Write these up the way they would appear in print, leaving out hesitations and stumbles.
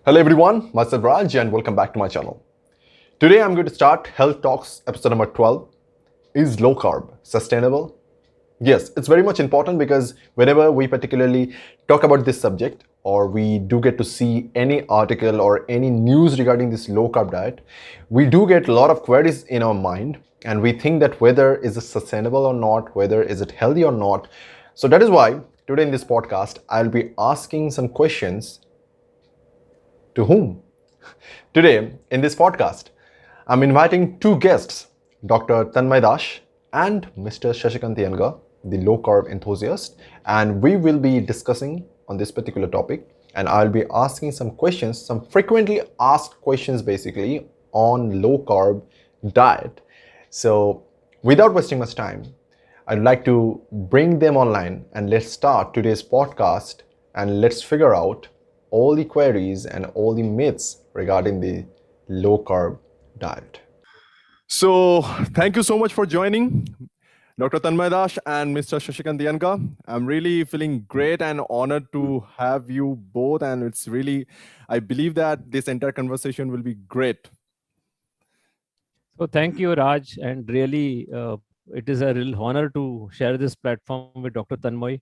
Hello everyone, myself Raj and welcome back to my channel. Today I'm going to start Health Talks episode number 12. Is low carb sustainable? Yes, it's very much important because whenever we particularly talk about this subject or we do get to see any article or any news regarding this low carb diet, we do get a lot of queries in our mind and we think that whether is it sustainable or not, whether is it healthy or not. So that is why today in this podcast I'll be asking some questions to whom? Today, in this podcast, I'm inviting two guests, Dr. Tanmay Dash and Mr. Shashikant Yanga, the low carb enthusiast, and we will be discussing on this particular topic. And I'll be asking some questions, some frequently asked questions basically on low carb diet. So, without wasting much time, I'd like to bring them online and let's start today's podcast and let's figure out all the queries and all the myths regarding the low carb diet. So, thank you so much for joining, Dr. Tanmay Dash and Mr. Shashikant Yanka. I'm really feeling great and honored to have you both, and it's really, I believe that this entire conversation will be great. So thank you, Raj, and really, it is a real honor to share this platform with Dr. Tanmoy.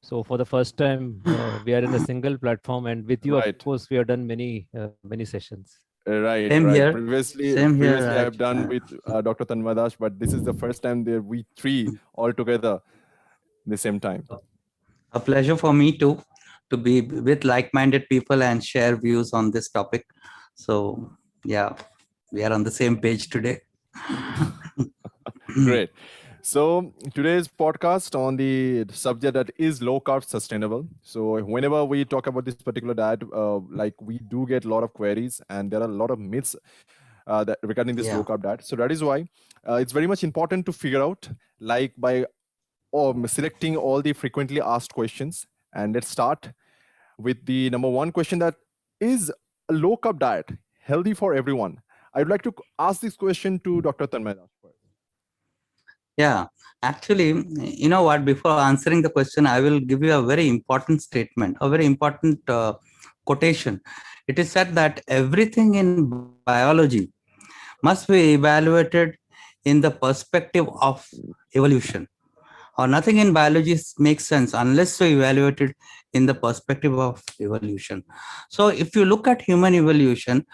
So for the first time, we are in a single platform, and with you, of Right. course, we have done many sessions. Right, Same right. here. Previously, Same here, previously I've Raj. done with Dr. Tanmay Dash, but this is the first time that we three all together at the same time. A pleasure for me too to be with like-minded people and share views on this topic. So yeah, we are on the same page today. Great. So today's podcast on the subject that is low carb sustainable. So whenever we talk about this particular diet, like we do get a lot of queries and there are a lot of myths that regarding this Yeah. low carb diet. So that is why it's very much important to figure out, like by selecting all the frequently asked questions. And let's start with the number one question: that is a low carb diet healthy for everyone? I'd like to ask this question to Dr. Tanmay Das first. Yeah, actually, you know what? Before answering the question, I will give you a very important statement, a very important quotation. It is said that everything in biology must be evaluated in the perspective of evolution, or nothing in biology makes sense unless you evaluate it in the perspective of evolution. So if you look at human evolution,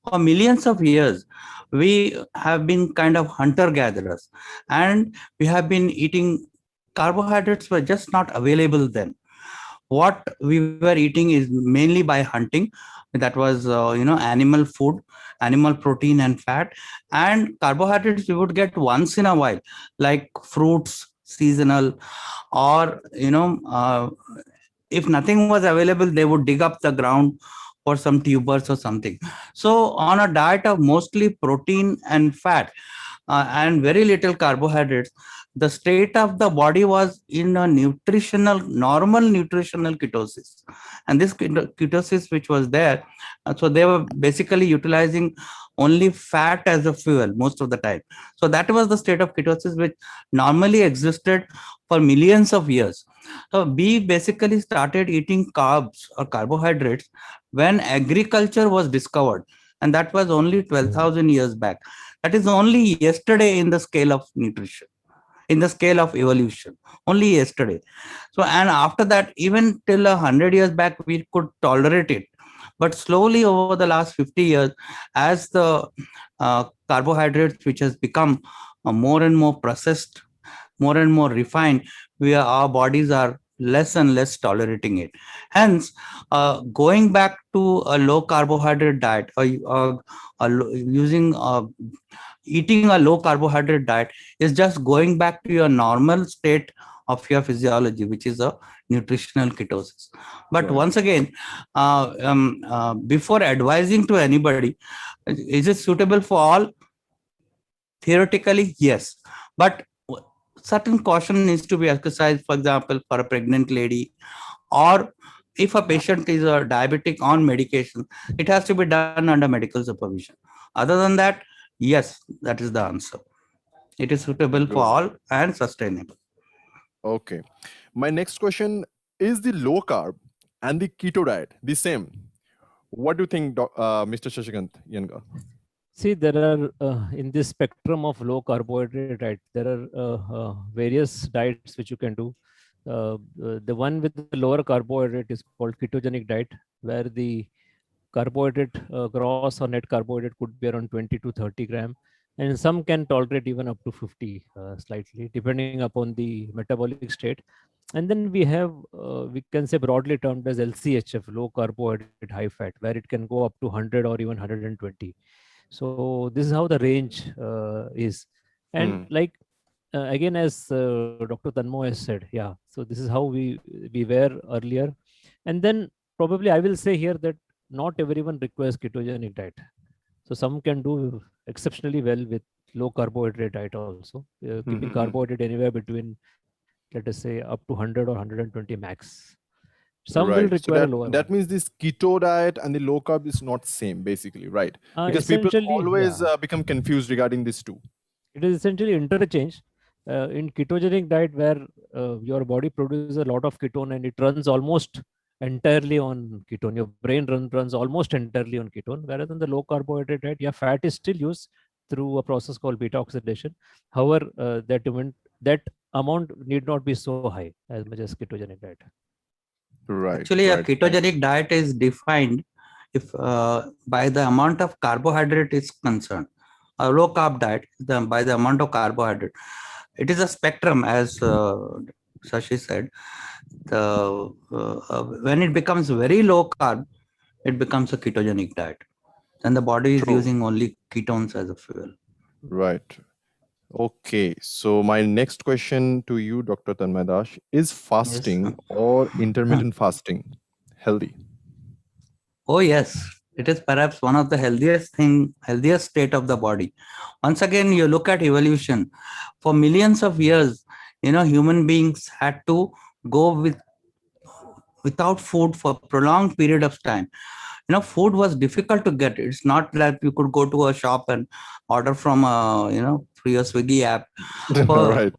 for millions of years, we have been kind of hunter-gatherers, and we have been eating carbohydrates were just not available then. What we were eating is mainly by hunting. That was animal food, animal protein and fat, and carbohydrates we would get once in a while, like fruits, seasonal, or if nothing was available, they would dig up the ground for some tubers or something. So on a diet of mostly protein and fat, and very little carbohydrates, the state of the body was in a normal nutritional ketosis. And this ketosis which was there, so they were basically utilizing only fat as a fuel most of the time. So that was the state of ketosis which normally existed for millions of years. So we basically started eating carbs or carbohydrates when agriculture was discovered, and that was only 12,000 years back. That is only yesterday in the scale of nutrition, in the scale of evolution, only yesterday. So, and after that, even till 100 years back, we could tolerate it. But slowly over the last 50 years, as the carbohydrates, which has become more and more processed, more and more refined, our bodies are less and less tolerating it. Hence, going back to a low carbohydrate diet, or using eating a low carbohydrate diet is just going back to your normal state of your physiology, which is a nutritional ketosis. But Right. once again, before advising to anybody, is it suitable for all? Theoretically, yes, but certain caution needs to be exercised. For example, for a pregnant lady, or if a patient is a diabetic on medication, it has to be done under medical supervision. Other than that, yes, that is the answer. It is suitable for Good. all and sustainable. Okay. My next question: is the low carb and the keto diet, the same. What do you think, Mr. Shashikant Yenga? See, there are in this spectrum of low carbohydrate diet, there are various diets which you can do. The one with the lower carbohydrate is called ketogenic diet, where the carbohydrate gross or net carbohydrate could be around 20 to 30 gram, and some can tolerate even up to 50 slightly, depending upon the metabolic state. And then we have, we can say broadly termed as LCHF, low carbohydrate, high fat, where it can go up to 100 or even 120. So this is how the range is. And like, again, as Dr. Tanmoy has said, yeah, so this is how we were earlier. And then probably I will say here that not everyone requires ketogenic diet. So some can do exceptionally well with low carbohydrate diet also, keeping carbohydrate anywhere between, let us say, up to 100 or 120 max. Some will require a lower that one. means this keto diet and the low carb is not same, basically, right? Because people Essentially, always yeah. become confused regarding this too. It is essentially interchange. In ketogenic diet, where your body produces a lot of ketone and it runs almost entirely on ketone, your brain runs almost entirely on ketone, whereas in the low carbohydrate diet, yeah, fat is still used through a process called beta oxidation. However, that amount need not be so high as much as ketogenic diet. Right. Actually, a right. ketogenic diet is defined if by the amount of carbohydrate is concerned. A low carb diet by the amount of carbohydrate. It is a spectrum, as Shashi said. When it becomes very low carb, it becomes a ketogenic diet. Then the body is True. using only ketones as a fuel. Right. Okay. So my next question to you, Dr. Tanmay Das, is fasting or intermittent fasting healthy? Oh yes, it is perhaps one of the healthiest state of the body. Once again, you look at evolution. For millions of years, human beings had to go without food for a prolonged period of time. Food was difficult to get. It's not that you could go to a shop and order from through your Swiggy app. Right.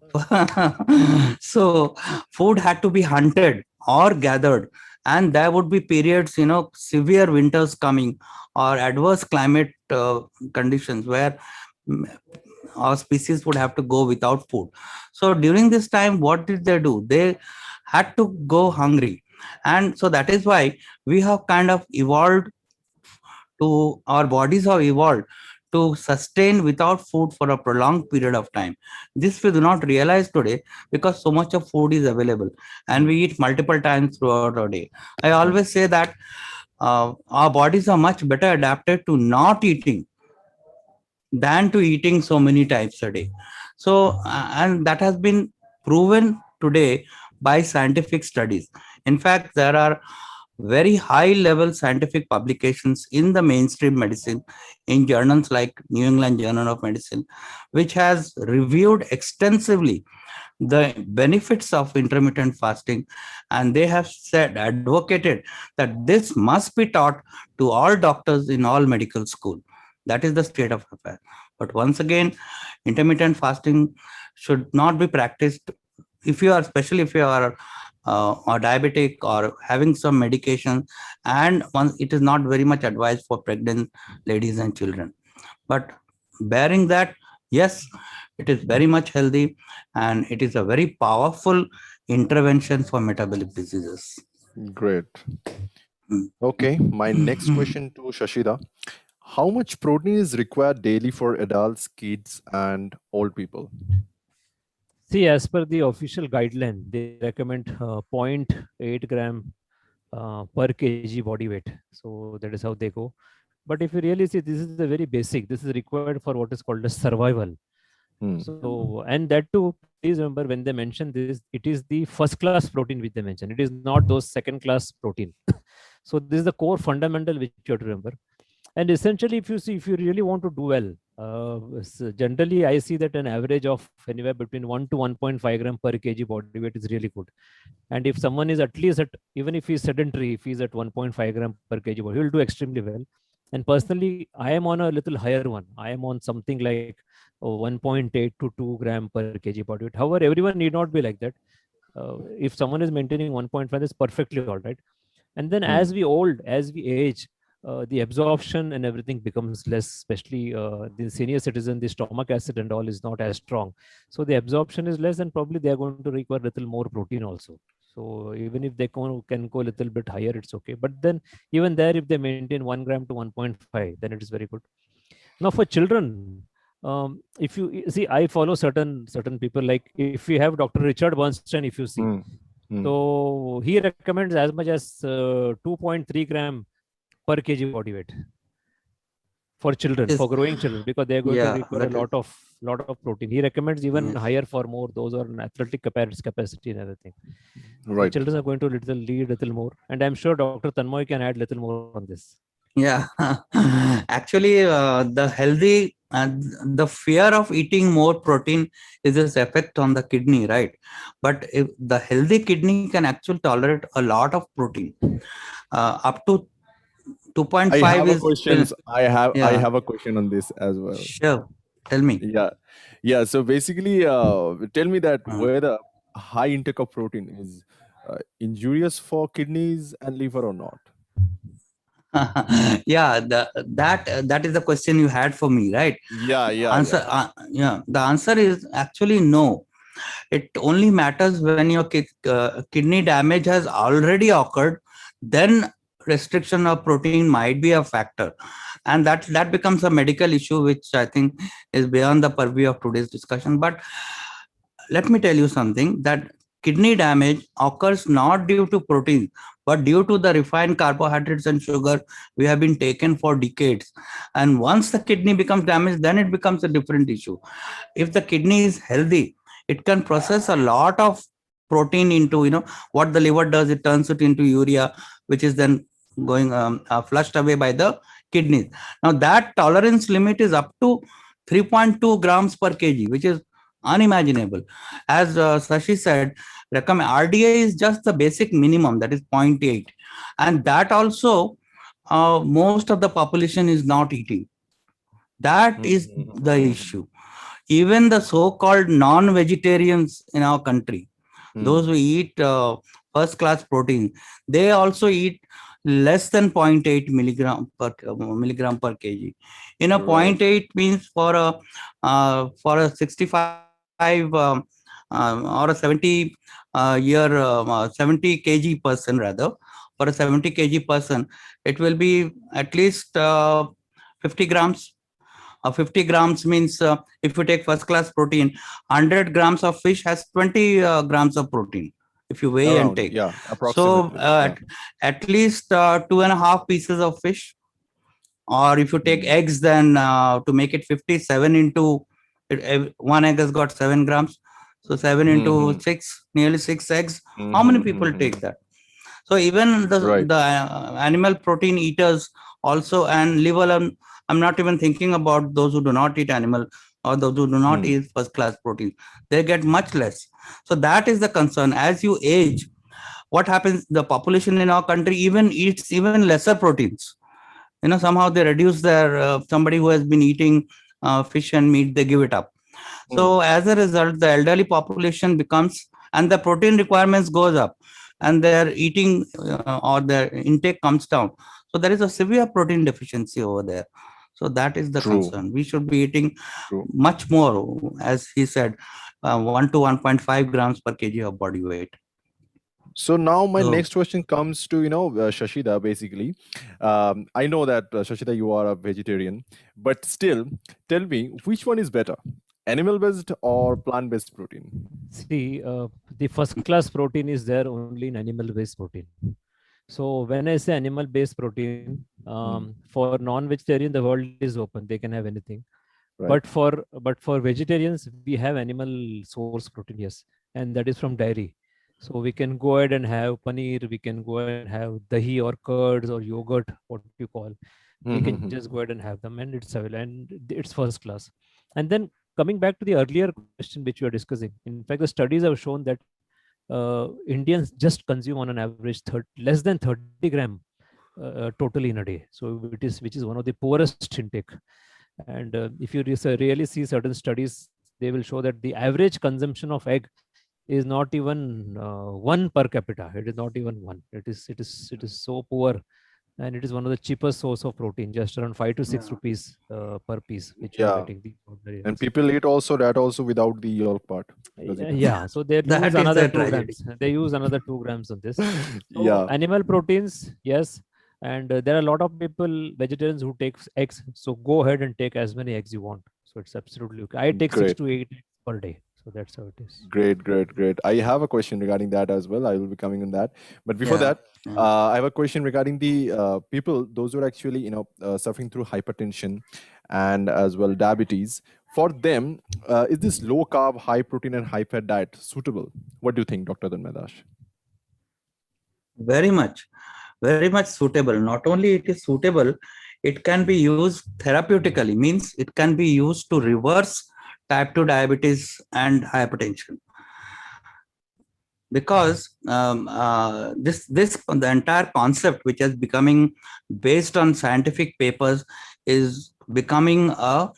So food had to be hunted or gathered, and there would be periods, severe winters coming or adverse climate conditions where our species would have to go without food. So during this time, what did they do? They had to go hungry. And so that is why we have kind of evolved our bodies have evolved to sustain without food for a prolonged period of time. This we do not realize today because so much of food is available and we eat multiple times throughout our day. I always say that our bodies are much better adapted to not eating than to eating so many times a day. So, and that has been proven today by scientific studies. In fact, there are very high level scientific publications in the mainstream medicine in journals like New England Journal of Medicine, which has reviewed extensively the benefits of intermittent fasting, and they have advocated that this must be taught to all doctors in all medical school. That is the state of affairs. But once again, intermittent fasting should not be practiced especially if you are or diabetic or having some medication, and it is not very much advised for pregnant ladies and children. But bearing that, yes, it is very much healthy and it is a very powerful intervention for metabolic diseases. Great. Okay, my next question to Shashida. How much protein is required daily for adults, kids, and old people? See, as per the official guideline, they recommend 0.8 gram per kg body weight. So that is how they go. But if you really see, this is the very basic. This is required for what is called a survival. So, and that too, please remember when they mention this, it is the first class protein which they mention. It is not those second class protein. So this is the core fundamental which you have to remember. And essentially, if you really want to do well, generally I see that an average of anywhere between 1 to 1.5 gram per kg body weight is really good. And if someone is at least even if he's sedentary, if he's at 1.5 gram per kg body, he will do extremely well. And personally, I am on a little higher one. I am on something like 1.8 to 2 gram per kg body weight. However, everyone need not be like that. If someone is maintaining 1.5, that's perfectly all right. And then as we age, the absorption and everything becomes less, especially the senior citizen, the stomach acid and all is not as strong. So the absorption is less, and probably they are going to require little more protein also. So even if they can go a little bit higher, it's okay. But then even there, if they maintain 1 gram to 1.5, then it is very good. Now for children, if you see, I follow certain people. Like if you have Dr. Richard Bernstein, if you see, so he recommends as much as 2.3 gram per kg body weight for children, Yes. for growing children, because they are going to require a that is- lot of protein. He recommends even Yes. higher for more those are an athletic capacity and everything. So Right. children are going to lead little more, and I'm sure Dr. Tanmoy can add little more on this. Yeah, actually, the fear of eating more protein is its effect on the kidney, right? But if the healthy kidney can actually tolerate a lot of protein, up to 2.5 I have a is question. I yeah, have a question on this as well. sure. Tell me. Yeah. So basically, tell me that Uh, whether high intake of protein is injurious for kidneys and liver or not. yeah, that is the question you had for me, right? Yeah. Yeah, the answer is actually no. It only matters when your kidney damage has already occurred, then restriction of protein might be a factor, and that becomes a medical issue, which I think is beyond the purview of today's discussion. But let me tell you something, that kidney damage occurs not due to protein, but due to the refined carbohydrates and sugar we have been taken for decades. And once the kidney becomes damaged, then it becomes a different issue. If the kidney is healthy, it can process a lot of protein into, what the liver does, it turns it into urea, which is then going flushed away by the kidneys. Now that tolerance limit is up to 3.2 grams per kg, which is unimaginable. As Sashi said, RDA is just the basic minimum, that is 0.8, and that also most of the population is not eating. That is the issue. Even the so-called non-vegetarians in our country, those who eat first-class protein, they also eat less than 0.8 milligram per kg. 0.8 means for a 65 or a 70 year 70 kg person, rather, for a 70 kg person, it will be at least 50 grams. 50 grams means, if you take first class protein, 100 grams of fish has 20 grams of protein, if you weigh and take. So Approximately. at least 2.5 pieces of fish. Or if you take eggs, then to make it 57 into one egg has got 7 grams. So 7 into 6, nearly 6 eggs. How many people take that? So even the animal protein eaters also, and leave alone, I'm not even thinking about those who do not eat animal or those who do not eat first class protein. They get much less. So that is the concern. As you age, what happens? The population in our country even eats even lesser proteins. Somehow they reduce their somebody who has been eating fish and meat, they give it up. So as a result, the elderly population becomes, and the protein requirements goes up, and their eating or their intake comes down. So there is a severe protein deficiency over there. So that is the concern. We should be eating much more, as he said, 1 to 1.5 grams per kg of body weight. So now my next question comes to Shashida. Basically, I know that Shashida, you are a vegetarian, but still, tell me which one is better, animal-based or plant-based protein? See, the first class protein is there only in animal-based protein. So when I say animal-based protein, for non-vegetarian, the world is open; they can have anything. Right. But for vegetarians, we have animal source protein, yes, and that is from dairy. So we can go ahead and have paneer, we can go ahead and have dahi or curds or yogurt, what you call. We can just go ahead and have them, and it's available, and it's first class. And then coming back to the earlier question which we are discussing, in fact, the studies have shown that Indians just consume on an average less than 30 gram totally in a day. So which is one of the poorest intake. And if you really see certain studies, they will show that the average consumption of egg is not even 1 per capita. It is not even 1. It is so poor, and it is one of the cheapest source of protein, just around 5 to 6 Yeah. rupees per piece, which you are Yeah. getting the ordinary And eggs. people eat also that also without the yolk part. Basically. Yeah, so they use That is another the 2 tragedy. grams. They use another 2 grams on this. So Yeah. animal proteins, yes, and there are a lot of people, vegetarians, who take eggs. So go ahead and take as many eggs you want. So it's absolutely okay. I take 6 Great. to 8 eggs per day. So that's how it is. Great. I have a question regarding that as well. I will be coming on that. But before Yeah. that, Yeah. I have a question regarding the people, those who are actually, suffering through hypertension and as well diabetes. For them, is this low carb, high protein, and high fat diet suitable? What do you think, Dr. Dhanmadash? Very much suitable. Not only it is suitable, it can be used therapeutically, means it can be used to reverse type 2 diabetes and hypertension. Because the entire concept, which is becoming based on scientific papers, is becoming a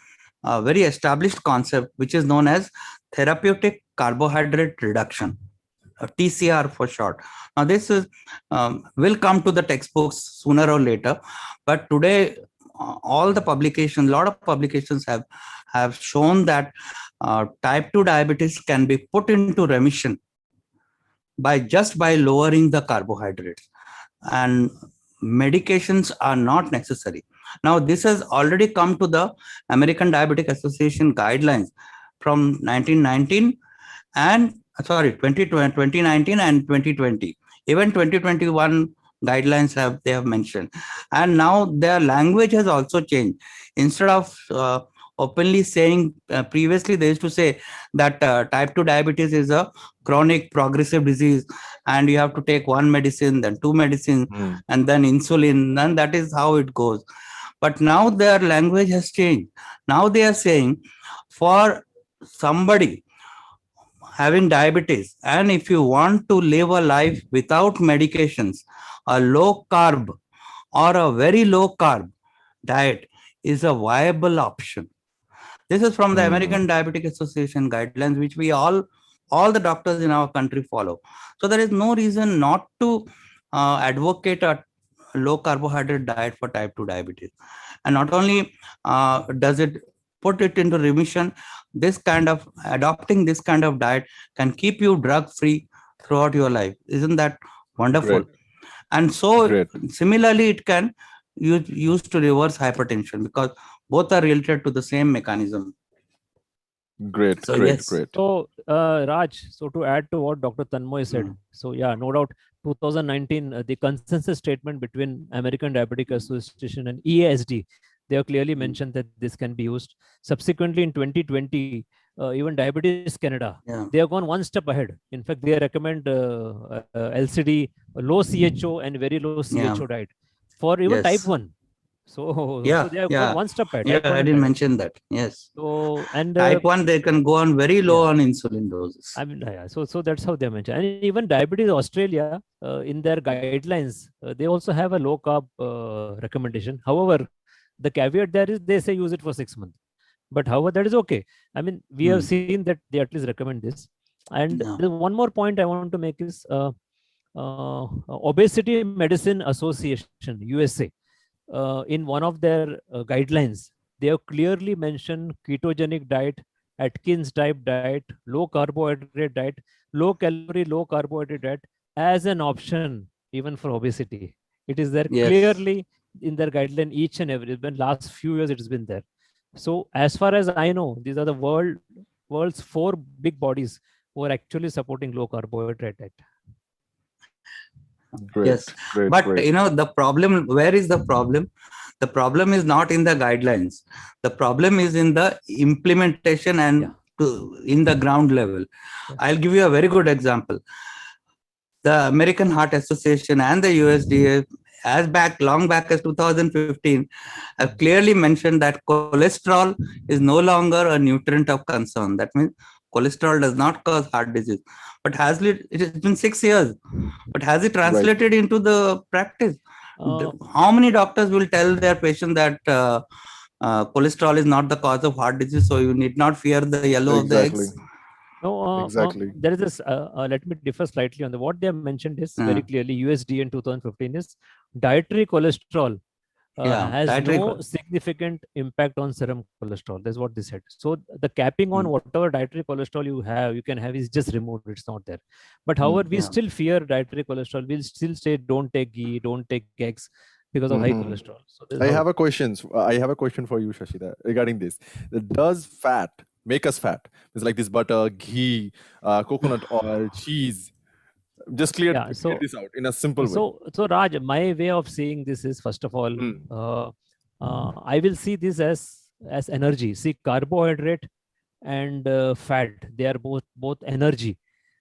very established concept, which is known as therapeutic carbohydrate reduction, TCR for short. Now, this is will come to the textbooks sooner or later, but today all the publications, a lot of publications have shown that type 2 diabetes can be put into remission by lowering the carbohydrates, and medications are not necessary. Now, this has already come to the American Diabetic Association guidelines from 2019 and 2019 and 2020. Even 2021 guidelines have mentioned, and now their language has also changed. Instead of openly saying, previously they used to say that type 2 diabetes is a chronic progressive disease, and you have to take one medicine, then two medicines, and then insulin, and that is how it goes. But now their language has changed. Now they are saying, for somebody having diabetes, and if you want to live a life without medications, a low carb or a very low carb diet is a viable option. This is from the American Diabetic Association guidelines, which we all the doctors in our country follow. So there is no reason not to advocate a low carbohydrate diet for type 2 diabetes. And not only does it put it into remission, adopting this kind of diet can keep you drug free throughout your life. Isn't that wonderful? Great. And so Great. similarly, it can used to reverse hypertension, because both are related to the same mechanism. Great. So, Great. yes. Great. So, Raj, so to add to what Dr. Tanmoy said, so yeah, no doubt, 2019, the consensus statement between American Diabetic Association and EASD, they have clearly mentioned that this can be used. Subsequently, in 2020, even Diabetes Canada, they have gone one step ahead. In fact, they recommend LCD, low CHO and very low CHO diet for even type 1. So they have gone one step ahead. Yeah, I didn't mention that. Yes. So, and type 1, they can go on very low on insulin doses. I mean, so that's how they mention. And even Diabetes Australia, in their guidelines, they also have a low carb recommendation. However, the caveat there is they say use it for 6 months. But however, that is okay. I mean, we have seen that they at least recommend this. And one more point I want to make is Obesity Medicine Association, USA, in one of their guidelines, they have clearly mentioned ketogenic diet, Atkins type diet, low carbohydrate diet, low calorie, low carbohydrate diet as an option even for obesity. It is there clearly in their guideline, each and every. When last few years it has been there. So as far as I know, these are the world's 4 big bodies who are actually supporting low carbohydrate diet. Great. But the problem, where is the problem? The problem is not in the guidelines. The problem is in the implementation and in the ground level. I'll give you a very good example. The American Heart Association and the USDA, long back as 2015, have clearly mentioned that cholesterol is no longer a nutrient of concern. That means cholesterol does not cause heart disease. But it has been 6 years, but has it translated into the practice? How many doctors will tell their patient that cholesterol is not the cause of heart disease, so you need not fear the yellow of the eggs? No, Exactly. there is this. Let me differ slightly on the what they have mentioned is very clearly USD in 2015 is dietary cholesterol Yeah, has dietary. no significant impact on serum cholesterol. That's what they said. So the capping on Mm. whatever dietary cholesterol you can have is just removed. It's not there. But however, we Yeah. still fear dietary cholesterol. We'll still say don't take ghee, don't take eggs because of high Mhm. cholesterol. So this is I how have it a question. I have a question for you, Shashida, regarding this. Does fat make us fat? It's like this butter, ghee, coconut oil, cheese. Just yeah. clear this out in a simple way. So Raj, my way of seeing this is first of all, Mm. I will see this as energy. See, carbohydrate and fat, they are both energy.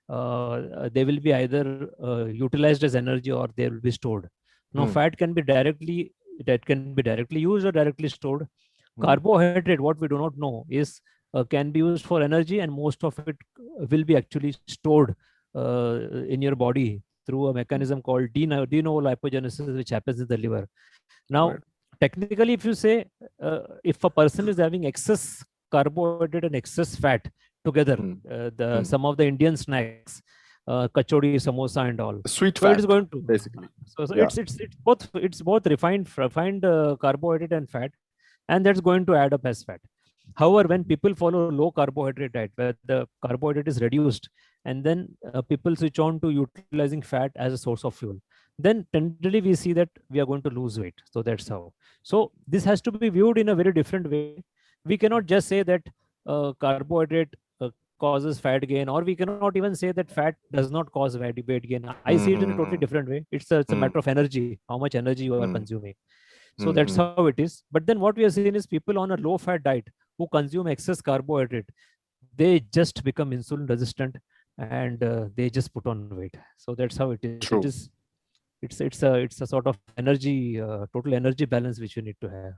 They will be either utilized as energy or they will be stored. Now, Mm. fat can be directly that can be directly used or directly stored. Mm. Carbohydrate, what we do not know is can be used for energy, and most of it will be actually stored in your body through a mechanism called de novo lipogenesis, which happens in the liver. Now, Right. technically, if you say if a person is having excess carbohydrate and excess fat together, Mm. the Mm. some of the Indian snacks, kachori, samosa, and all. Sweet So it is fat, going to. basically. So Yeah. it's both refined carbohydrate and fat, and that's going to add up as fat. However, when people follow low carbohydrate diet, where the carbohydrate is reduced, and then people switch on to utilizing fat as a source of fuel, then tenderly we see that we are going to lose weight. So that's how. So this has to be viewed in a very different way. We cannot just say that carbohydrate causes fat gain, or we cannot even say that fat does not cause weight gain. I see it in a totally Mm-hmm. different way. It's a matter Mm. of energy, how much energy you are Mm. consuming. So that's Mm. how it is. But then what we are seeing is people on a low fat diet who consume excess carbohydrate, they just become insulin resistant, and they just put on weight. So that's how it is. True. It's a sort of energy, total energy balance which you need to have.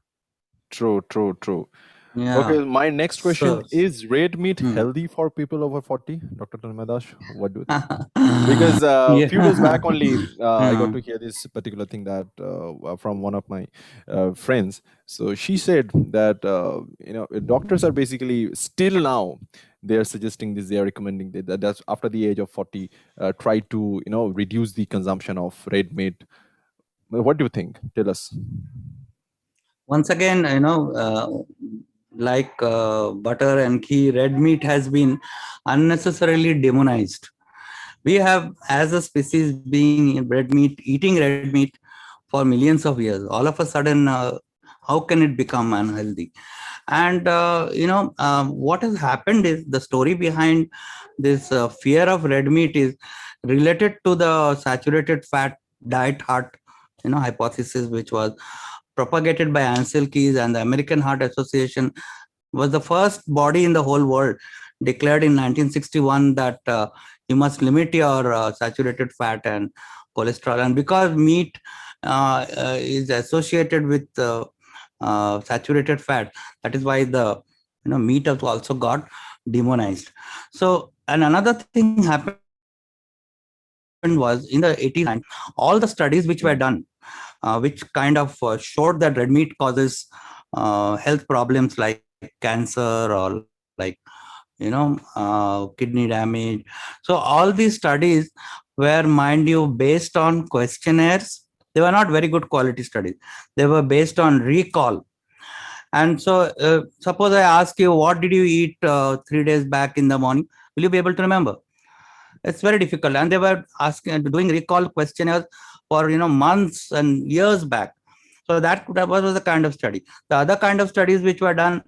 True. True. True. Yeah. Okay, my next question So, is red meat hmm. healthy for people over 40? Dr. Tanmadash, what do you think? Because a few days Yeah. back only, I got Yeah. to hear this particular thing that from one of my friends. So she said that, doctors are basically still now, they are suggesting this, they are recommending that's after the age of 40, try to, reduce the consumption of red meat. What do you think? Tell us. Once again, like butter and ghee, red meat has been unnecessarily demonized. We have, as a species, being eating red meat for millions of years. All of a sudden, how can it become unhealthy? And what has happened is the story behind this fear of red meat is related to the saturated fat diet heart, hypothesis, which was propagated by Ansel Keys, and the American Heart Association was the first body in the whole world declared in 1961 that you must limit your saturated fat and cholesterol. And because meat is associated with saturated fat, that is why the meat has also got demonized. So, and another thing happened was in the 80s, all the studies which were done, which kind of showed that red meat causes health problems like cancer or like kidney damage. So all these studies were, mind you, based on questionnaires. They were not very good quality studies. They were based on recall. And so suppose I ask you, what did you eat 3 days back in the morning? Will you be able to remember? It's very difficult. And they were asking, doing recall questionnaires for months and years back. So that was the kind of study. The other kind of studies which were done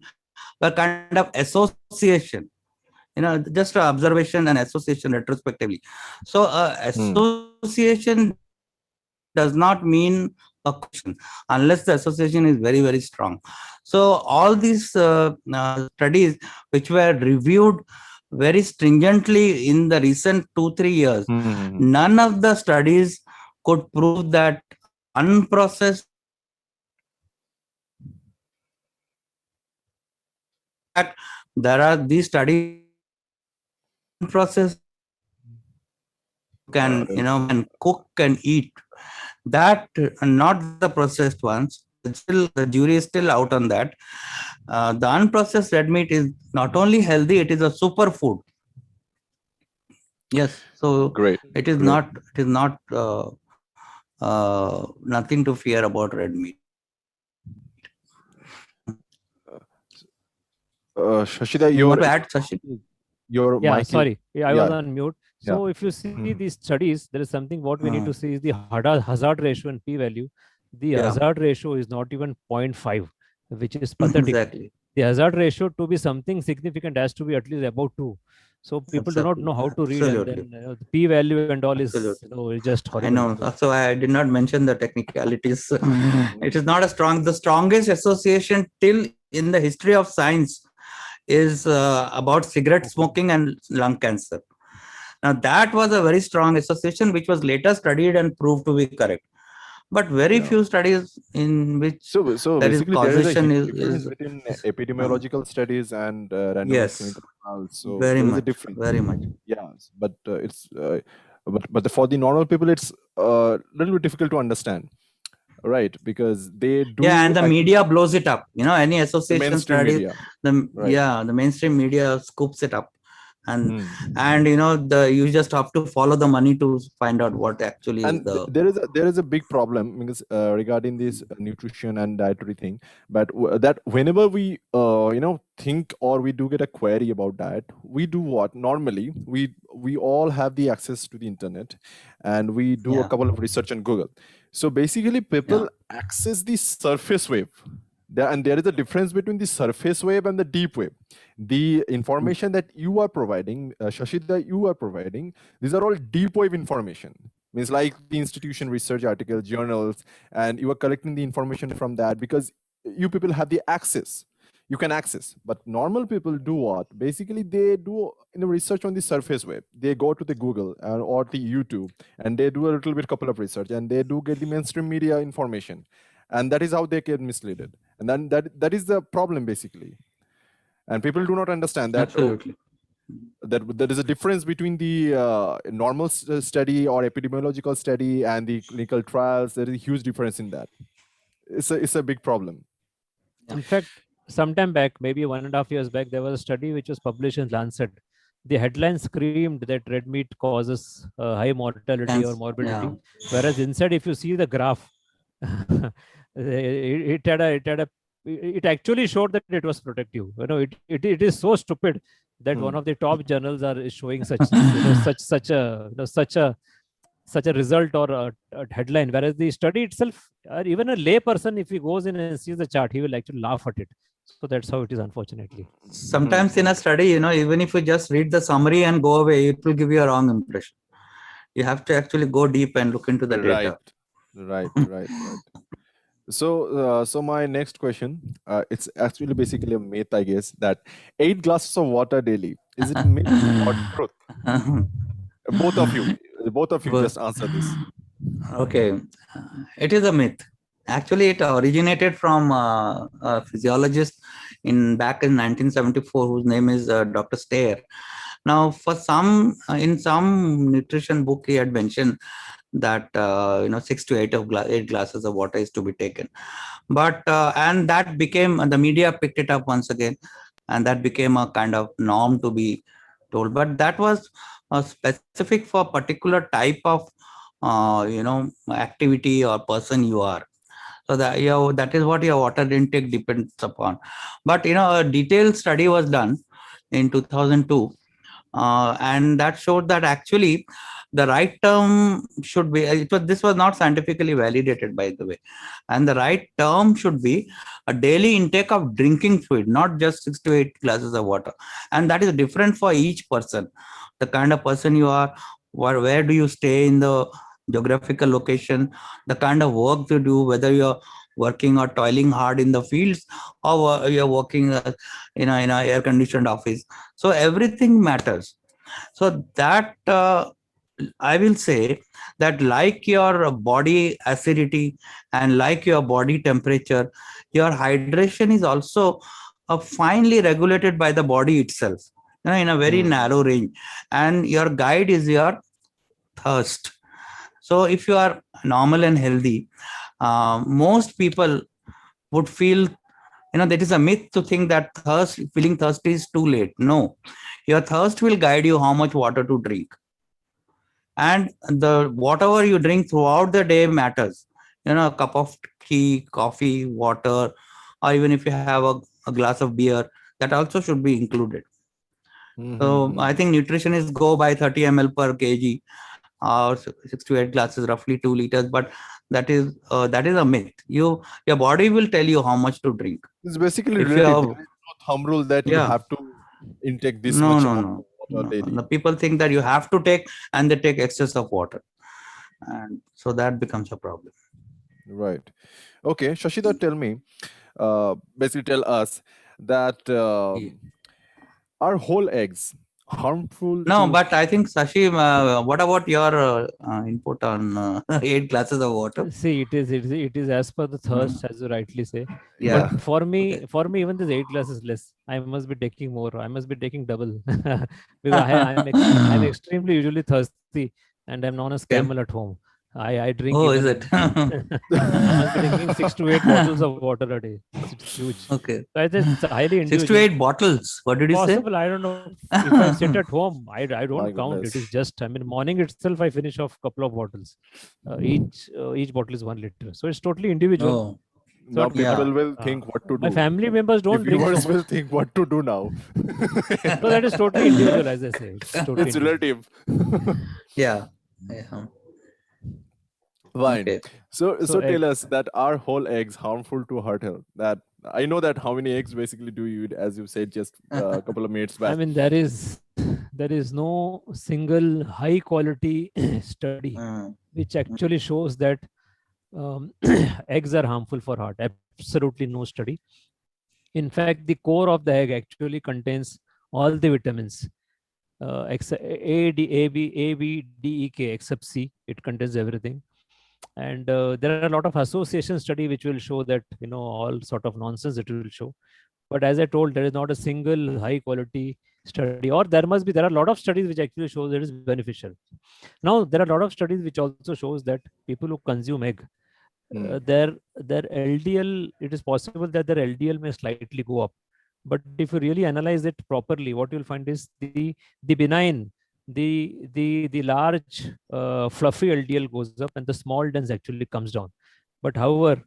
were kind of association, just observation and association retrospectively. So association does not mean a question unless the association is very, very strong. So all these studies which were reviewed very stringently in the recent 2-3 years, Mm-hmm. none of the studies could prove that unprocessed fact. There are these studies unprocessed can can cook and eat, that not the processed ones. Still the jury is still out on that. The unprocessed red meat is not only healthy, it is a superfood. Yes. So Great. it is Great. not nothing to fear about red meat. Shashida, You want to add, Sachin? your Yeah, mic is, sorry. Yeah, I was yeah. on mute. Yeah. So if you see Mhm. these studies, there is something what we need Hmm. to see is the hazard ratio and p-value. The Yeah. hazard ratio is not even 0.5, which is pathetic. Exactly. The hazard ratio to be something significant has to be at least about 2. So people do not know Absolutely. how to read, and Absolutely. then the p-value and all is, Absolutely. it's just I horrible. know. So So I did not mention the technicalities. It is not the strongest association till in the history of science is about cigarette okay. smoking and lung cancer. Now that was a very strong association, which was later studied and proved to be correct. But very Yeah. few studies in which So there is basically, there is a causation huge is difference between uh, epidemiological studies and randomized yes, clinical trials. So very there is a much, difference. very much. Yeah, but for the normal people, it's a little bit difficult to understand, right? Because they Yeah, and do the actually media blows it up. Any the association mainstream study, media, the right? the mainstream media scoops it up, and Hmm. and you just have to follow the money to find out what actually is And the. there is a big problem because regarding this nutrition and dietary thing, but that whenever we think or we do get a query about diet, we do what normally we all have the access to the internet, and we do a Yeah, couple of research on Google. So basically yeah, people access the surface wave there, and there is a difference between the surface wave and the deep wave. The mm, information that you are providing, Shashi, that you are providing, these are all deep wave information, means like the institution research articles, journals, and you are collecting the information from that because you people have the access, you can access. But normal people do what? Basically they do research on the surface web. They go to the Google or the YouTube, and they do a little bit couple of research, and they do get the mainstream media information, and that is how they get misled. And then that is the problem basically. And people do not understand that, oh, absolutely. that there is a difference between the normal study or epidemiological study and the clinical trials. There is a huge difference in that. It's a big problem. Yeah. in fact, sometime back, maybe 1.5 years back, there was a study which was published in Lancet. The headline screamed that red meat causes high mortality or Thanks. morbidity, Yeah. whereas inside, if you see the graph, it actually showed that it was protective. It is so stupid that one Hmm. of the top journals are is showing such a result or a headline, whereas the study itself, or even a lay person, if he goes in and sees the chart, he will actually laugh at it. So that's how it is, unfortunately. Sometimes in a study, even if you just read the summary and go away, it will give you a wrong impression. You have to actually go deep and look into the Right, data. right. So my next question, it's actually basically a myth, I guess, that 8 glasses of water daily, is it myth or truth? Both of you Well, just answer this. okay, it is a myth. Actually, it originated from a physiologist back in 1974, whose name is Dr. Stair. Now, in some nutrition book, he had mentioned that 8 glasses of water is to be taken. But and that became, the media picked it up once again, and that became a kind of norm to be told. But that was specific for particular type of activity or person you are. So that is what your water intake depends upon. But a detailed study was done in 2002, and that showed that actually the right term should be, this was not scientifically validated, by the way, and the right term should be a daily intake of drinking fluid, not just 6 to 8 glasses of water. And that is different for each person, the kind of person you are, where do you stay in the geographical location, the kind of work you do, whether you're working or toiling hard in the fields, or you're working in a air conditioned office. So everything matters. So that I will say that, like your body acidity and like your body temperature, your hydration is also finely regulated by the body itself, in a very Hmm. narrow range. And your guide is your thirst. So if you are normal and healthy, most people would feel, that is a myth to think that feeling thirsty is too late. No, your thirst will guide you how much water to drink. And the whatever you drink throughout the day matters. A cup of tea, coffee, water, or even if you have a glass of beer, that also should be included. So I think nutrition is go by 30 ml per kg, or 6 to 8 glasses, roughly 2 liters. But that is a myth. Your body will tell you how much to drink. It's basically If you relative. have, There is no thumb rule that you yeah, have to intake this no, much no, of no, water no. daily. The people think that you have to take, and they take excess of water, and so that becomes a problem. Right. Okay, Shashida, tell me, basically tell us that are whole eggs harmful No, to? but I think Sashi, what about your input on 8 glasses of water? See, it is as per the Mm. thirst, as you rightly say. Yeah. But for Okay. me, even this 8 glasses less. I must be taking more. I must be taking double because I'm extremely usually thirsty, and I'm known as Okay. camel at home. I drink Oh, is it? even I must be drinking 6 to 8 bottles of water a day. It's huge. Okay. So it's highly 6 to 8 individual. bottles. What did you say? Possible. I don't know. If I sit at home, I My don't count. It is goodness. just, I mean, morning itself, I finish off a couple of bottles. Each bottle is 1 liter. So it's totally individual. Oh, Now So yeah. people will think what to my do. family members The don't drink so viewers will much. think what to do now. So that is totally individual, as I say. It's totally It's individual. relative. Yeah. Yeah. Fine. Okay. So So tell us that are whole eggs harmful to heart health? That I know that how many eggs basically do you eat, as you said just a couple of minutes I back. mean, there is no single high quality study Mm. which actually shows that eggs are harmful for heart. Absolutely no study. In fact, the core of the egg actually contains all the vitamins, A, D, A, B, D, E, K, except C. It contains everything. And there are a lot of association study which will show that, all sort of nonsense it will show. But as I told, there is not a single high quality study, or there are a lot of studies which actually show that it is beneficial. Now, there are a lot of studies which also shows that people who consume egg, their LDL, it is possible that their LDL may slightly go up. But if you really analyze it properly, what you'll find is the benign, the large fluffy LDL goes up, and the small dense actually comes down. But however,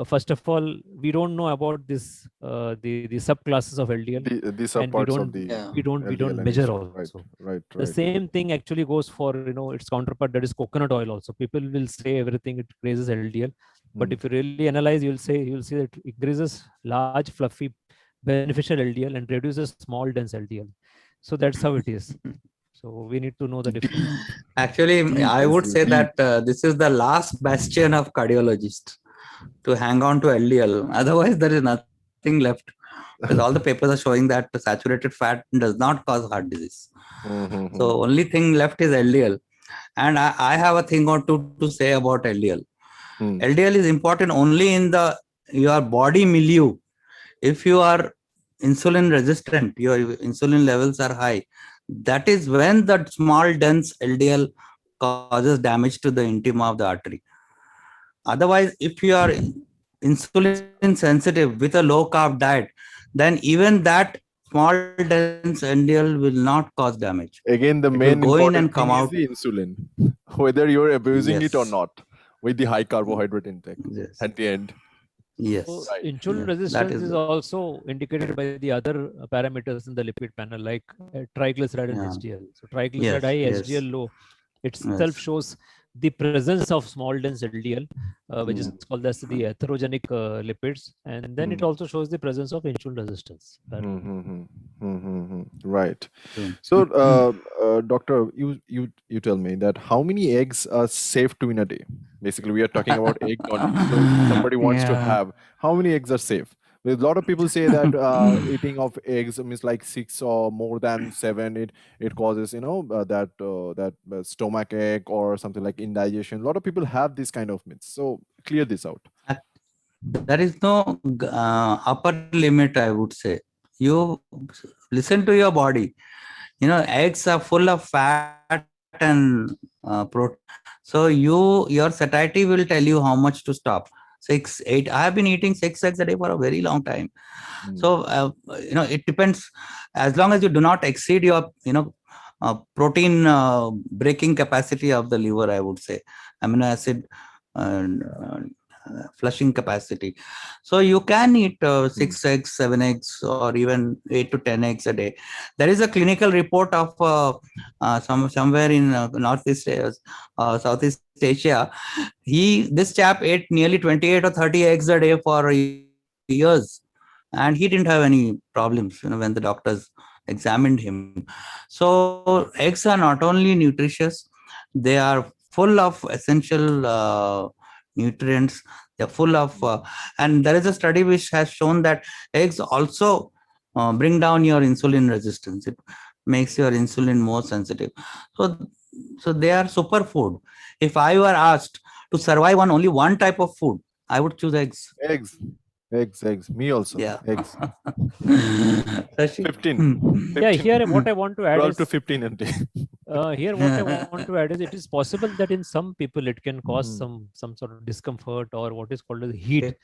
first of all, we don't know about this the subclasses of LDL, These are and we parts of don't the Yeah. we don't we LDL don't and measure HDL. Right, also. right, The right. same thing actually goes for its counterpart, that is coconut oil also. People will say everything it raises LDL, but if you really analyze, you'll see that it increases large fluffy beneficial LDL and reduces small dense LDL. So that's how it is. So we need to know the difference. Actually, Deep, I would basically say deep. that this is the last bastion of cardiologists to hang on to LDL. Otherwise, there is nothing left. Because all the papers are showing that the saturated fat does not cause heart disease. So only thing left is LDL. And I have a thing or two to say about LDL. LDL is important only in your body milieu. If you are insulin resistant, your insulin levels are high, that is when the small dense LDL causes damage to the intima of the artery. Otherwise, if you are insulin sensitive with a low carb diet, then even that small dense LDL will not cause damage. Again, the It will main go in and important come thing is out. the insulin, whether you're abusing it or Yes. not, with the high carbohydrate intake Yes. at the end. Yes. So Right. insulin Yes. That resistance is is also indicated by the other parameters in the lipid panel, like triglyceride and yeah. HDL. So triglyceride Yes. high, Yes. HDL low, itself Yes. shows the presence of small dense LDL, which is called as the atherogenic lipids, and then it also shows the presence of insulin resistance. Right. True. So, doctor, you tell me that how many eggs are safe to in a day? Basically, we are talking about egg only. So, if somebody wants to Yeah. have, how many eggs are safe? Because a lot of people say that eating of eggs means like 6 or more than 7. It causes that stomach ache or something like indigestion. A lot of people have this kind of myths. So clear this out. There is no upper limit, I would say. You listen to your body. Eggs are full of fat and protein. So your satiety will tell you how much to stop. 6, 8. I have been eating 6 eggs a day for a very long time. So it depends. As long as you do not exceed your protein breaking capacity of the liver, I would say, amino acid flushing capacity. So you can eat 6 eggs, 7 eggs, or even 8 to 10 eggs a day. There is a clinical report of somewhere in Southeast Asia. This chap ate nearly 28 or 30 eggs a day for years, and he didn't have any problems, when the doctors examined him. So eggs are not only nutritious, they are full of essential nutrients. They're full of and there is a study which has shown that eggs also bring down your insulin resistance. It makes your insulin more sensitive. So they are superfood. If I were asked to survive on only one type of food, I would choose eggs. Eggs. Me also. Yeah. Eggs. Shashi? 15. Yeah, here what I want to add 12 is to 15 a day. here what I want to add is it is possible that in some people it can cause Mhm. some sort of discomfort or what is called as heat. Okay.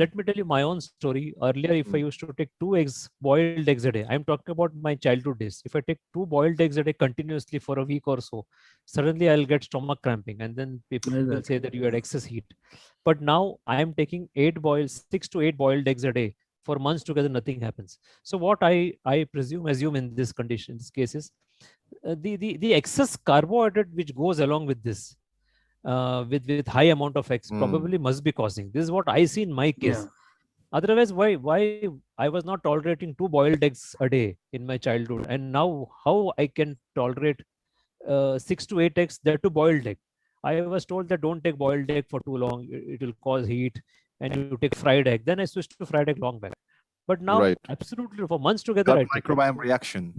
Let me tell you my own story. Earlier, if I used to take 2 eggs, boiled eggs a day, I'm talking about my childhood days. If I take 2 boiled eggs a day continuously for a week or so, suddenly I'll get stomach cramping, and then people will say that you had excess heat. But now I am taking 6 to 8 boiled eggs a day for months together. Nothing happens. So what I assume in this condition, this case is the excess carbohydrate which goes along with this with high amount of eggs probably must be causing. This is what I see in my case. Yeah. Otherwise, why I was not tolerating 2 boiled eggs a day in my childhood, and now how I can tolerate 6 to 8 eggs, they're to boiled egg. I was told that don't take boiled egg for too long, it will cause heat, and you take fried egg. Then I switched to fried egg long back. But now, Right. absolutely for months together, Gut I take it. microbiome reaction.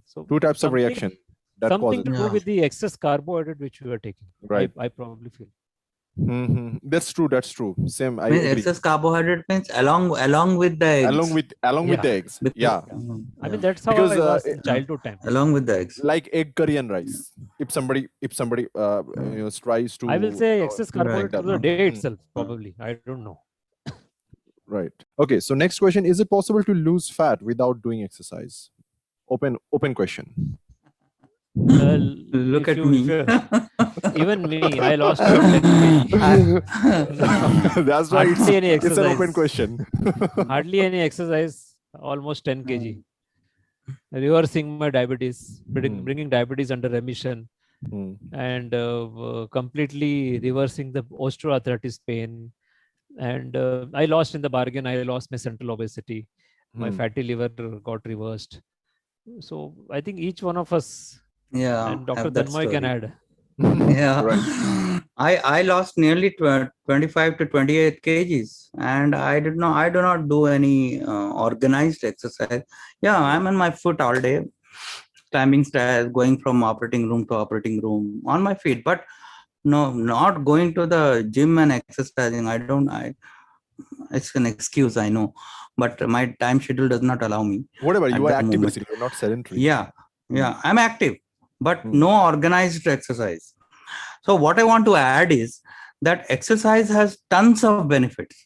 So 2 types of something- reaction that something causes. to do Yeah. with the excess carbohydrate which we are taking. Right. I probably feel. That's true. Same. I Means agree. excess carbohydrate means along with the eggs. Along with Yeah. the eggs. Because- Yeah. I mean, that's how Because, I was in childhood time. along with the eggs. Like egg curry and rice. If somebody tries to. I will say excess do like carbohydrate that. through the day Mhm. itself, probably. I don't know. Right. Okay. So next question: is it possible to lose fat without doing exercise? Open question. Look if at you- me. Even me, I lost about 10 kg. That's why Hardly any it's an open exercise. question. Hardly any exercise, almost 10 kg. Reversing my diabetes, bringing diabetes under remission, and completely reversing the osteoarthritis pain. And I lost in the bargain, I lost my central obesity. My fatty liver got reversed. So I think each one of us, Yeah. and Dr. have that Tanmay can story. add. Yeah. Right. I lost nearly 25 to 28 kgs, and I do not do any organized exercise. Yeah, I'm on my foot all day, climbing stairs, going from operating room to operating room on my feet, but no, not going to the gym and exercising. It's an excuse, I know, but my time schedule does not allow me. Whatever, at you are the active, moment. basically. You're not sedentary. Yeah, I'm active, but no organized exercise. So what I want to add is that exercise has tons of benefits.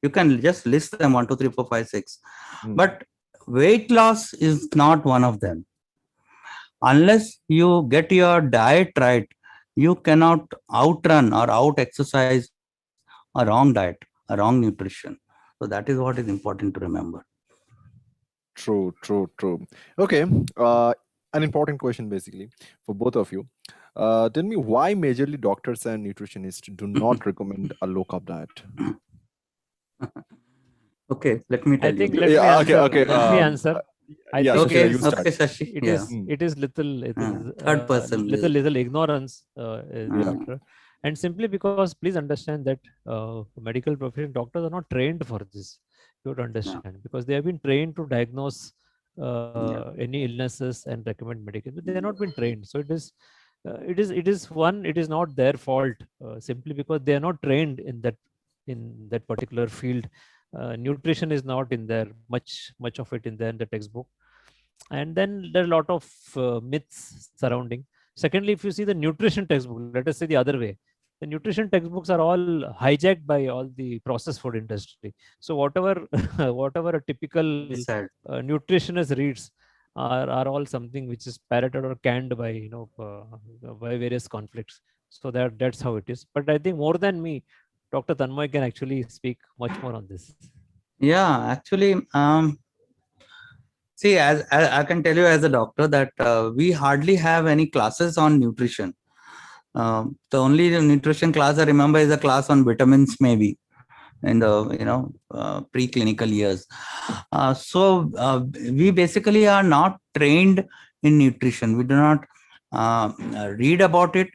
You can just list them 1, 2, 3, 4, 5, 6. But weight loss is not one of them. Unless you get your diet right, you cannot outrun or out exercise a wrong diet, a wrong nutrition. So that is what is important to remember. True. Okay. An important question, basically, for both of you. Tell me why majorly doctors and nutritionists do not recommend a low carb diet. Okay, let me tell I think you. let me Yeah, answer. okay, Let me answer. I yeah, think Okay, you start. okay, Shashi. it Yeah. is it is little third person. little ignorance Yeah. doctor. And simply because please understand that medical profession doctors are not trained for this. You have to understand because they have been trained to diagnose any illnesses and recommend medication, but they have not been trained. So it is not their fault simply because they are not trained in that particular field. Nutrition is not in there, much of it in there in the textbook. And then there are a lot of myths surrounding. Secondly, if you see the nutrition textbook, let us say the other way, the nutrition textbooks are all hijacked by all the processed food industry. So whatever a typical Sad. nutritionist reads, are all something which is parroted or canned by by various conflicts. So that's how it is. But I think more than me, Dr. Tanmoy can actually speak much more on this. Yeah, actually, see, as I can tell you as a doctor that we hardly have any classes on nutrition. The only nutrition class I remember is a class on vitamins, maybe in the preclinical years. We basically are not trained in nutrition. We do not read about it,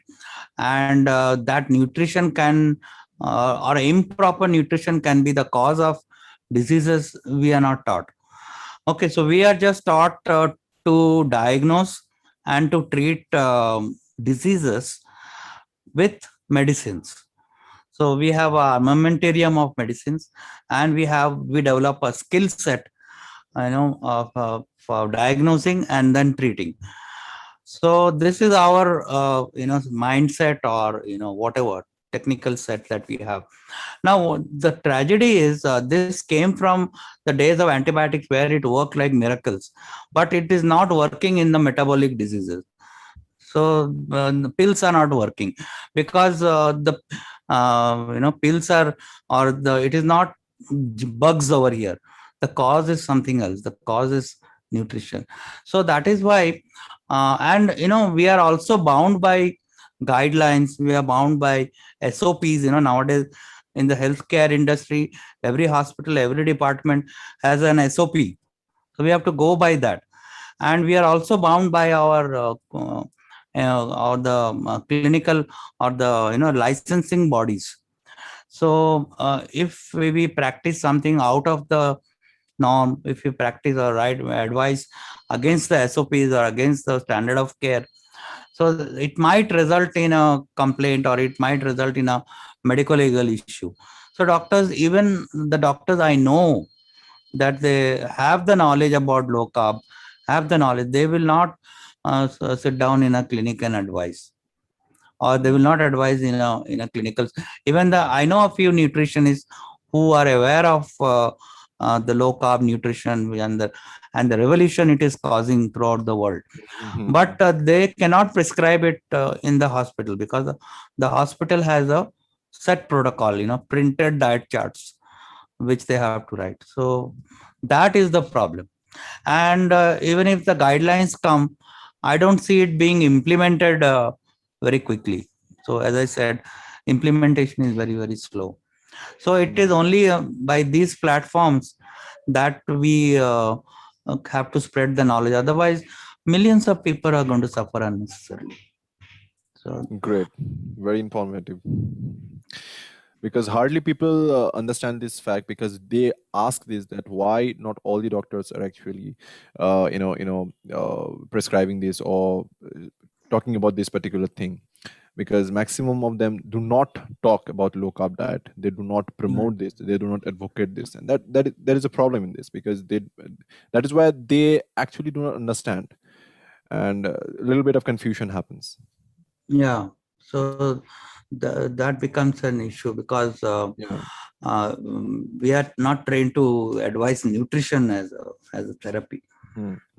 and that nutrition can or improper nutrition can be the cause of diseases we are not taught. Okay, so we are just taught to diagnose and to treat diseases with medicines. So we have a armamentarium of medicines, and we develop a skill set, for diagnosing and then treating. So this is our mindset, or whatever technical set that we have. Now the tragedy is this came from the days of antibiotics, where it worked like miracles, but it is not working in the metabolic diseases. So the pills are not working because the pills are, or it is not bugs over here. The cause is something else. The cause is nutrition. So that is why, and we are also bound by guidelines. We are bound by SOPs. Nowadays in the healthcare industry, every hospital, every department has an SOP. So we have to go by that, and we are also bound by our or the clinical or the licensing bodies. So if we practice something out of the norm, if we practice or write advice against the SOPs or against the standard of care, so it might result in a complaint, or it might result in a medical legal issue. So doctors, even the doctors I know, that they have the knowledge about low carb, have the knowledge, they will not sit down in a clinic and advise, or they will not advise in a clinical. Even I know a few nutritionists who are aware of the low carb nutrition and the revolution it is causing throughout the world. But they cannot prescribe it in the hospital, because the hospital has a set protocol, printed diet charts which they have to write. So that is the problem. And even if the guidelines come, I don't see it being implemented very quickly. So as I said, implementation is very, very slow. So it is only by these platforms that we have to spread the knowledge. Otherwise, millions of people are going to suffer unnecessarily. So Great, very informative. Because hardly people understand this fact, because they ask this, that why not all the doctors are actually prescribing this or talking about this particular thing, because maximum of them do not talk about low carb diet. They do not promote this, they do not advocate this, and there is a problem in this, because that is why they actually do not understand, and a little bit of confusion happens. yeah, so that becomes an issue, because we are not trained to advise nutrition as a therapy.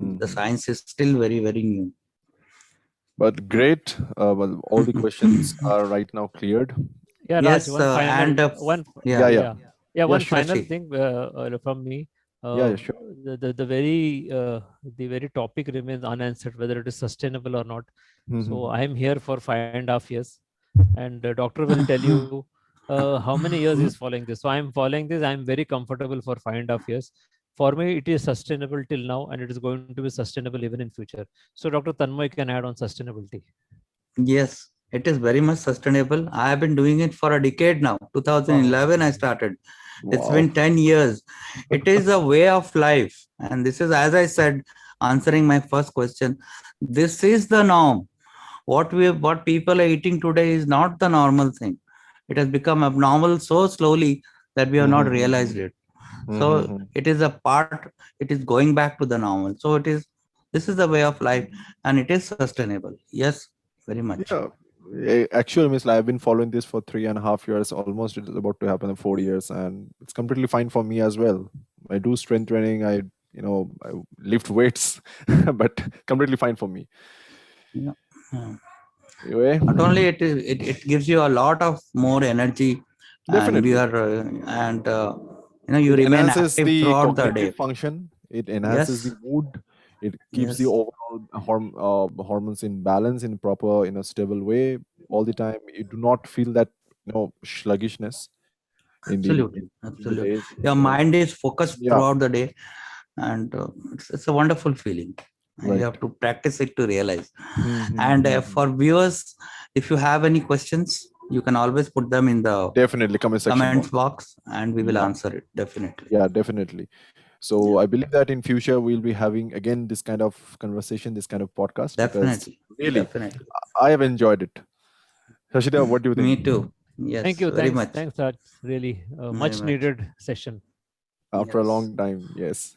The science is still very, very new. But great. Well, all the questions are right now cleared. Yeah, Yes, Raj, one final, and one, Yeah. one sure. final Shashi. thing from me. Yeah, sure. The very topic remains unanswered, whether it is sustainable or not. So I am here for 5.5 years, and the doctor will tell you how many years he's following this. So I am following this. I am very comfortable for 5.5 years. For me, it is sustainable till now, and it is going to be sustainable even in future. So Dr. Tanmoy can add on sustainability. Yes, it is very much sustainable. I have been doing it for a decade now. 2011 I started. It's been 10 years. It is a way of life. And this is, as I said, answering my first question, this is the norm. What people are eating today is not the normal thing. It has become abnormal so slowly that we have not realized it. So it is a part, it is going back to the normal. So this is the way of life, and it is sustainable. Yes, very much. Yeah. Actually, Miss, I've been following this for 3.5 years. Almost it is about to happen in 4 years, and it's completely fine for me as well. I do strength training. I lift weights, but completely fine for me. Yeah. Yeah. Anyway, Not only it gives you a lot of more energy, and definitely. you are you It remain enhances active the throughout the cognitive day. function. It enhances the Yes, mood. It keeps the yes, overall hormones in balance in proper, stable way all the time. You do not feel that sluggishness in the absolutely, in the absolutely. days. Your mind is focused Yeah, throughout the day, and it's a wonderful feeling. You right. have to practice it to realize. And Mhm. for viewers, if you have any questions, you can always put them in the Definitely, comment section comments box. box, and we will Yeah, answer it definitely. yeah, definitely. Yeah, So I believe that in future we'll be having again this kind of conversation, this kind of podcast, because definitely, really definitely. I have enjoyed it. Shashida, what do you Me think? too. Thank Yes, you. very Thanks. much, Thanks, Raj. Really a very much much. needed session. After a Yes. long time, yes.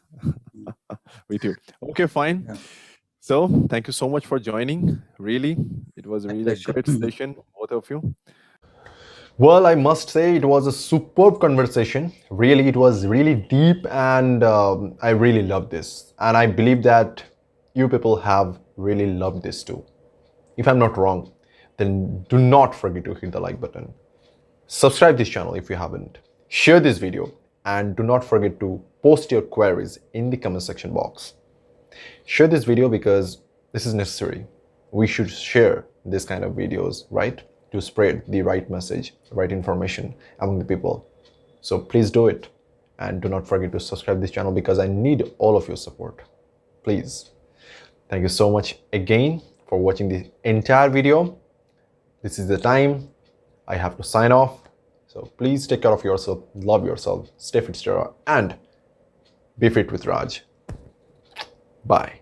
Me too. Okay, fine. Yeah, So thank you so much for joining. Really, it was my really a pleasure. great session, both of you. Well, I must say it was a superb conversation. Really, it was really deep, and I really loved this. And I believe that you people have really loved this too. If I'm not wrong, then do not forget to hit the like button. Subscribe this channel if you haven't. Share this video, and do not forget to post your queries in the comment section box. Share this video because this is necessary. We should share this kind of videos, right? To spread the right message, right information among the people. So please do it. And do not forget to subscribe this channel because I need all of your support. Please. Thank you so much again for watching the entire video. This is the time I have to sign off. So please take care of yourself, love yourself, stay fit, and be fit with Raj. Bye.